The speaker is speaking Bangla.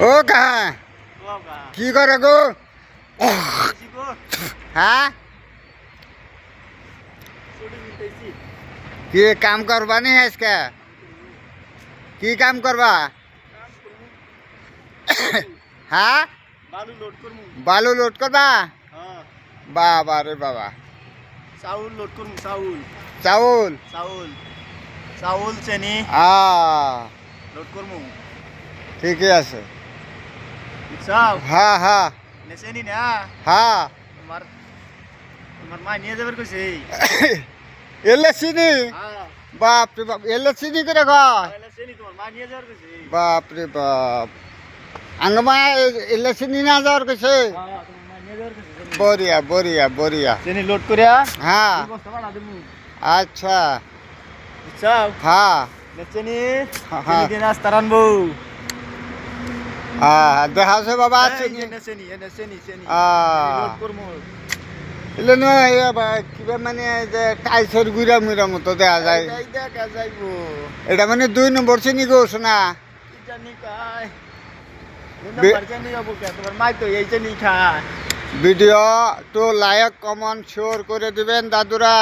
ও কাহা কি করে গো? হ্যাঁ, কি কাম করবা নি আজকে? কি কাম করবা? হ্যাঁ, বালু লোড করবা? বাবা রে বাবা। চাউল লোড করুন, চাউল চাউল চাউল চাউল চেনি লোড করমু। ঠিকই আছে। চাও হ্যাঁ হ্যাঁ চেনি না হ্যাঁ। তোমার তোমার মা নিয়ে যাবার কইছে। এলে চিনি? বাপ রে বাপ, এলে চিনি করে কয়? চেনি তোমার মা নিয়ে যাবার কইছে। বাপ রে বাপ, আঙ্গমা এলে চিনি না যাওয়ার কইছে? তোমার মা নিয়ে যাবার কইছে চেনি। বড়িয়া বড়িয়া বড়িয়া। চেনি লোড করিয়া হ্যাঁ, বস্তা বানা দেবো। আচ্ছা। চাও হ্যাঁ চেনি হ্যাঁ। চেনি দিয়ে নাস্তা রানবো। দেখা আছে বাবা চিনি। এনে চেনি এনে চেনি চেনি আহ। লোড করমু। এলে নয় কিবা মানে যে টাইসের গুড়া মুড়া মতো দেখা যায়। এই দেখা যাইবো। এটা মানে 2 নম্বর চিনি গো শোনা। কি জানি কাই নাম্বার চেনি যাবো কে? তোমার মাই তো এই চেনি খায়। ভিডিও তো লাইক কমেন্ট শেয়ার করে দিবেন দাদুরা।